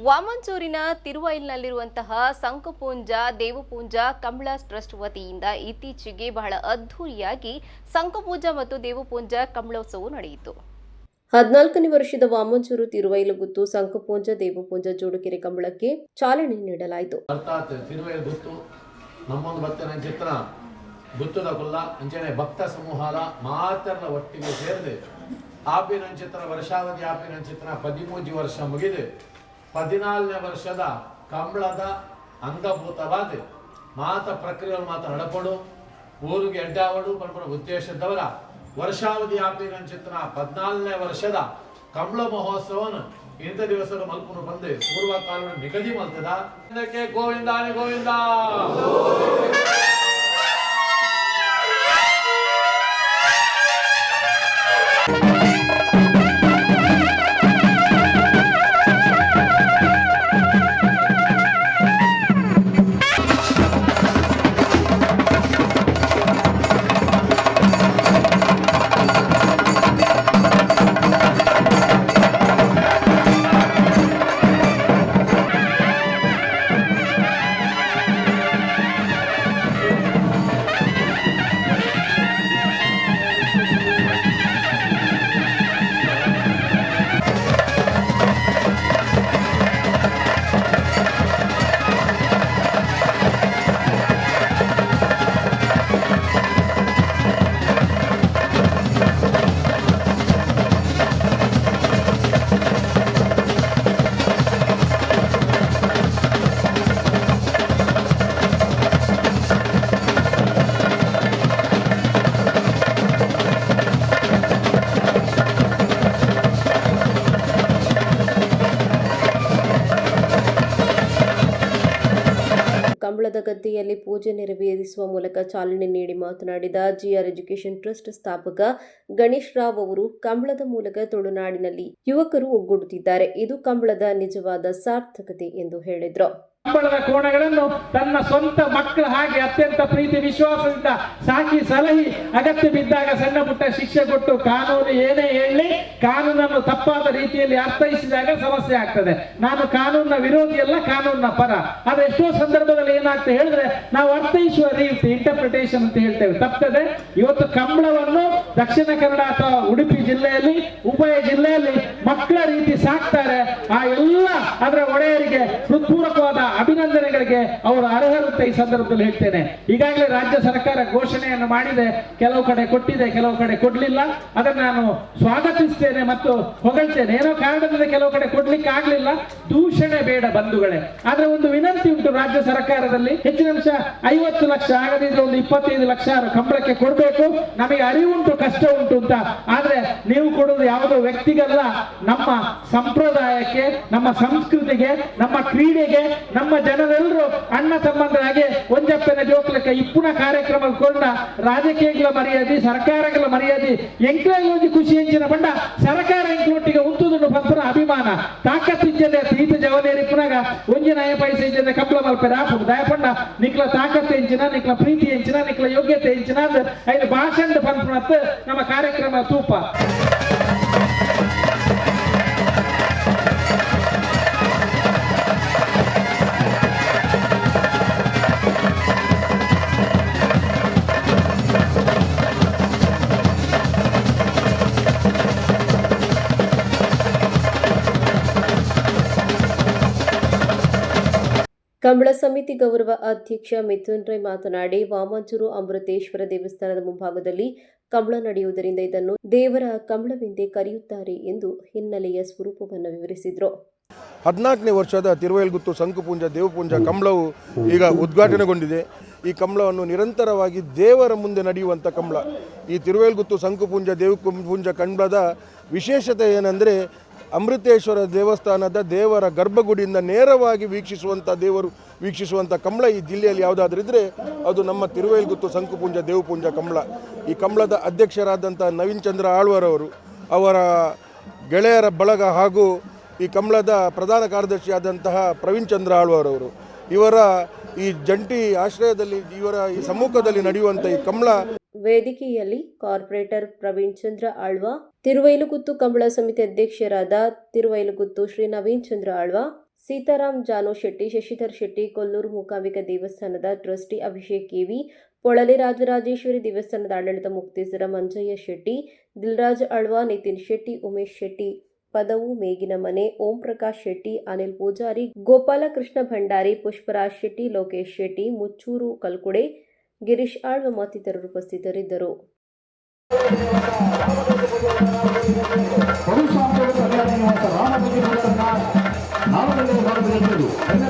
ವಾಮಂಚೂರಿನ ತಿರುವೈಲ್ನಲ್ಲಿರುವಂತಹ ಸಂಕಪೂಂಜ ದೇವಪೂಂಜ Kambala trust ವತಿಯಿಂದ ಇತ್ತೀಚೆಗೆ ಬಹಳ ಅದ್ಧೂರಿಯಾಗಿ ಸಂಕಪೂಂಜ ಮತ್ತು ದೇವಪೂಂಜ ಕಂಬಳೋತ್ಸವ ನಡೆಯಿತು. 14ನೇ ವರ್ಷದ ವಾಮಂಚೂರು ತಿರುವೈಲುಗುತ್ತು ಸಂಕಪೂಂಜ ದೇವಪೂಂಜ ಜೋಡುಕೆರೆ ಕಂಬಳಕ್ಕೆ ಚಾಲನೆ ನೀಡಲಾಯಿತು. ಗುತ್ತದ ಕುಲ್ಲ ಅಂಚನೆ ಭಕ್ತ ಸಮೂಹಾಲ ಮಾತರ್ನ ಒಟ್ಟಿಗೆ ಸೇರಿದೆ ಆಪಿನ ಚಿತ್ರ ವರ್ಷಾವಧಿ ಆಪಿನ ಚಿತ್ರ 13 ವರ್ಷ ಮುಗಿದು 14ನೇ ವರ್ಷದ ಕಂಬಳದ ಅಂಗಭೂತವಾದ ಮಾತ ಪ್ರಕ್ರಿಯೆ ಮಾತ ನಡಪಡು ಊರಿಗೆ ಅಡ್ಡಾವಡು ಪರಪರ ಉದ್ದೇಶದವರ ವರ್ಷಾವಧಿ ಆಪಿನ ಚಿತ್ರ 14ನೇ ವರ್ಷದ ಕಂಬಳ ಮಹೋತ್ಸವನ ಇಂಥ ದಿವಸದ ಮಲ್ಪುನು ಬಂದು ಪೂರ್ವ ಕಾಲ ನಿಗದಿ ಮಲ್ತದ ಇದಕ್ಕೆ ಗೋವಿಂದಾನಿ ಗೋವಿಂದ. ಕಂಬಳದ ಗದ್ದೆಯಲ್ಲಿ ಪೂಜೆ ನೆರವೇರಿಸುವ ಮೂಲಕ ಚಾಲನೆ ನೀಡಿ ಮಾತನಾಡಿದ ಜಿಆರ್ ಎಜುಕೇಷನ್ ಟ್ರಸ್ಟ್ ಸ್ಥಾಪಕ ಗಣೇಶ್ ರಾವ್ ಅವರು, ಕಂಬಳದ ಮೂಲಕ ತುಳುನಾಡಿನಲ್ಲಿ ಯುವಕರು ಒಗ್ಗೂಡುತ್ತಿದ್ದಾರೆ. ಇದು ಕಂಬಳದ ನಿಜವಾದ ಸಾರ್ಥಕತೆ ಎಂದು ಹೇಳಿದರು. ಕಂಬಳದ ಕೋಣಗಳನ್ನು ತನ್ನ ಸ್ವಂತ ಮಕ್ಕಳ ಹಾಗೆ ಅತ್ಯಂತ ಪ್ರೀತಿ ವಿಶ್ವಾಸದಿಂದ ಸಾಕಿ ಸಲಹಿ ಅಗತ್ಯ ಬಿದ್ದಾಗ ಸಣ್ಣ ಪುಟ್ಟ ಶಿಕ್ಷೆ ಕೊಟ್ಟು ಕಾನೂನು ಏನೇ ಹೇಳಿ ಕಾನೂನನ್ನು ತಪ್ಪಾದ ರೀತಿಯಲ್ಲಿ ಅರ್ಥೈಸಿದಾಗ ಸಮಸ್ಯೆ ಆಗ್ತದೆ. ನಾನು ಕಾನೂನಿನ ವಿರೋಧಿ ಅಲ್ಲ, ಕಾನೂನಿನ ಪರ. ಆದ್ರೆ ಎಷ್ಟೋ ಸಂದರ್ಭದಲ್ಲಿ ಏನಾಗ್ತದೆ ಹೇಳಿದ್ರೆ ನಾವು ಅರ್ಥೈಸುವ ರೀತಿ ಇಂಟರ್ಪ್ರಿಟೇಷನ್ ಅಂತ ಹೇಳ್ತೇವೆ ತಪ್ಪದೆ. ಇವತ್ತು ಕಂಬಳವನ್ನು ದಕ್ಷಿಣ ಕನ್ನಡ ಅಥವಾ ಉಡುಪಿ ಜಿಲ್ಲೆಯಲ್ಲಿ ಉಭಯ ಜಿಲ್ಲೆಯಲ್ಲಿ ಮಕ್ಕಳ ರೀತಿ ಸಾಕ್ತಾರೆ. ಆ ಎಲ್ಲ ಅದರ ಒಡೆಯರಿಗೆ ಹೃತ್ಪೂರ್ವಕವಾದ ಅಭಿನಂದನೆಗಳಿಗೆ ಅವರು ಅರ್ಹರುತ್ತೆ. ಈ ಸಂದರ್ಭದಲ್ಲಿ ಹೇಳ್ತೇನೆ, ಈಗಾಗಲೇ ರಾಜ್ಯ ಸರ್ಕಾರ ಘೋಷಣೆಯನ್ನು ಮಾಡಿದೆ, ಕೆಲವು ಕಡೆ ಕೊಟ್ಟಿದೆ, ಕೆಲವು ಕಡೆ ಕೊಡ್ಲಿಲ್ಲ. ಅದನ್ನು ನಾನು ಸ್ವಾಗತಿಸ್ತೇನೆ ಮತ್ತು ಹೊಗಳ್ತೇನೆ. ಏನೋ ಕಾರಣದಿಂದ ಕೆಲವು ಕಡೆ ಕೊಡ್ಲಿಕ್ಕೆ ಆಗ್ಲಿಲ್ಲ, ದೂಷಣೆ ಬೇಡ ಬಂಧುಗಳೇ. ಆದ್ರೆ ಒಂದು ವಿನಂತಿ ಉಂಟು ರಾಜ್ಯ ಸರ್ಕಾರದಲ್ಲಿ, ಹೆಚ್ಚಿನ ಅಂಶ 50 ಲಕ್ಷ ಆಗದಿದ್ರೆ ಒಂದು 25 ಲಕ್ಷ ಕಂಬಳಕ್ಕೆ ಕೊಡಬೇಕು. ನಮಗೆ ಅರಿವುಂಟು, ಕಷ್ಟ ಉಂಟು ಅಂತ. ಆದ್ರೆ ನೀವು ಕೊಡೋದು ಯಾವುದೋ ವ್ಯಕ್ತಿಗಲ್ಲ, ನಮ್ಮ ಸಂಪ್ರದಾಯಕ್ಕೆ, ನಮ್ಮ ಸಂಸ್ಕೃತಿಗೆ, ನಮ್ಮ ಕ್ರೀಡೆಗೆ, ನಮ್ಮ ಜನರೆಲ್ಲರೂ ಅಣ್ಣ ತಮ್ಮಂದರಾಗೆ ಒಂಜಪ್ಪನ ಜೋಕ್ಲಕ್ಕೆ ಇಪ್ಪುನ ಕಾರ್ಯಕ್ರಮ ಕೊಂಡ ರಾಜಕೀಯಗಳ ಮರ್ಯಾದೆ, ಸರ್ಕಾರಗಳ ಮರ್ಯಾದೆ ಎಂಕ್ಲೋಜಿ ಖುಷಿ ಹೆಂಚಿನ ಬಂಡ ಸರ್ಕಾರ ಎಂಕ್ಲೊಟ್ಟಿಗೆ ಉಂತುದುಂಡು ಪಂಪನ ಅಭಿಮಾನ ತಾಕತ್ತಿಜ್ಜದೆ ಈತ ಜವನೇರಿ ಪುನಗ ಒಂಜಿನ ಪೈಸೆ ಇಜ್ಜದೆ ಕಪ್ಪಲ ಮಲ್ಪೆ ರಾಪು ದಯಪಂಡ ನಿಕ್ಲ ತಾಕತ್ತು ಹೆಂಚಿನ, ನಿಕ್ಲ ಪ್ರೀತಿ ಹೆಂಚಿನ, ನಿಕ್ಲ ಯೋಗ್ಯತೆ ಹೆಂಚಿನ ಐದು ಭಾಷಣ ಪಂಪನತ್ ನಮ್ಮ ಕಾರ್ಯಕ್ರಮ ತೂಪ. ಕಂಬಳ ಸಮಿತಿ ಗೌರವ ಅಧ್ಯಕ್ಷ ಮಿಥುನ್ ರೈ ಮಾತನಾಡಿ, ವಾಮಂಚೂರು ಅಮೃತೇಶ್ವರ ದೇವಸ್ಥಾನದ ಮುಂಭಾಗದಲ್ಲಿ ಕಂಬಳ ನಡೆಯುವುದರಿಂದ ಇದನ್ನು ದೇವರ ಕಂಬಳವೆಂದೇ ಕರೆಯುತ್ತಾರೆ ಎಂದು ಹಿನ್ನೆಲೆಯ ಸ್ವರೂಪವನ್ನು ವಿವರಿಸಿದರು. 14ನೇ ವರ್ಷದ ತಿರುವೈಲುಗುತ್ತು ಸಂಕಪೂಂಜ ದೇವಪೂಂಜ ಕಂಬಳವು ಈಗ ಉದ್ಘಾಟನೆಗೊಂಡಿದೆ. ಈ ಕಂಬಳವನ್ನು ನಿರಂತರವಾಗಿ ದೇವರ ಮುಂದೆ ನಡೆಯುವಂಥ ಕಂಬಳ. ಈ ತಿರುವೈಲುಗುತ್ತು ಸಂಕಪೂಂಜ ದೇವಪೂಂಜ ಕಂಬಳದ ವಿಶೇಷತೆ ಏನೆಂದರೆ, ಅಮೃತೇಶ್ವರ ದೇವಸ್ಥಾನದ ದೇವರ ಗರ್ಭಗುಡಿಯಿಂದ ನೇರವಾಗಿ ದೇವರು ವೀಕ್ಷಿಸುವಂಥ ಕಂಬಳ ಈ ಜಿಲ್ಲೆಯಲ್ಲಿ ಯಾವುದಾದ್ರೂ ಇದ್ದರೆ ಅದು ನಮ್ಮ ತಿರುವೈಲುಗುತ್ತು ಸಂಕಪೂಂಜ ದೇವಪೂಂಜ ಕಂಬಳ. ಈ ಕಂಬಳದ ಅಧ್ಯಕ್ಷರಾದಂಥ ನವೀನ್ ಚಂದ್ರ ಆಳ್ವರವರು, ಅವರ ಗೆಳೆಯರ ಬಳಗ ಹಾಗೂ ಈ ಕಂಬಳದ ಪ್ರಧಾನ ಕಾರ್ಯದರ್ಶಿಯಾದಂತಹ ಪ್ರವೀಣ್ ಚಂದ್ರ ಆಳ್ವರವರು, ಇವರ ಈ ಜಂಟಿ ಆಶ್ರಯದಲ್ಲಿ, ಇವರ ಈ ಸಮ್ಮುಖದಲ್ಲಿ ನಡೆಯುವಂಥ ಈ ಕಂಬಳ ವೇದಿಕೆಯಲ್ಲಿ ಕಾರ್ಪೊರೇಟರ್ ಪ್ರವೀಣ್ ಚಂದ್ರ ಆಳ್ವ, ತಿರುವೈಲುಗುತ್ತು ಕಂಬಳ ಸಮಿತಿ ಅಧ್ಯಕ್ಷರಾದ ತಿರುವೈಲುಗುತ್ತು ಶ್ರೀ ನವೀನ್ ಚಂದ್ರ ಆಳ್ವ, ಸೀತಾರಾಮ್ ಜಾನು ಶೆಟ್ಟಿ, ಶಶಿಧರ್ ಶೆಟ್ಟಿ, ಕೊಲ್ಲೂರು ಮೂಕಾಂಬಿಕಾ ದೇವಸ್ಥಾನದ ಟ್ರಸ್ಟಿ ಅಭಿಷೇಕ್ ಕೆವಿ, ಪೊಳಲಿ ರಾಜರಾಜೇಶ್ವರಿ ದೇವಸ್ಥಾನದ ಆಡಳಿತ ಮುಕ್ತೇಸರ ಮಂಜಯ್ಯ ಶೆಟ್ಟಿ, ದಿಲ್ರಾಜ್ ಅಳ್ವಾ, ನಿತಿನ್ ಶೆಟ್ಟಿ, ಉಮೇಶ್ ಶೆಟ್ಟಿ, ಪದವು ಮೇಗಿನ ಮನೆ, ಓಂ ಪ್ರಕಾಶ್ ಶೆಟ್ಟಿ, ಅನಿಲ್ ಪೂಜಾರಿ, ಗೋಪಾಲಕೃಷ್ಣ ಭಂಡಾರಿ, ಪುಷ್ಪರಾಜ್ ಶೆಟ್ಟಿ, ಲೋಕೇಶ್ ಶೆಟ್ಟಿ, ಮುಚ್ಚೂರು ಕಲ್ಕುಡೆ, ಗಿರೀಶ್ ಆಳ್ವ ಮತ್ತಿತರರು ಉಪಸ್ಥಿತರಿದ್ದರು. ರಾಮಭಜನೆ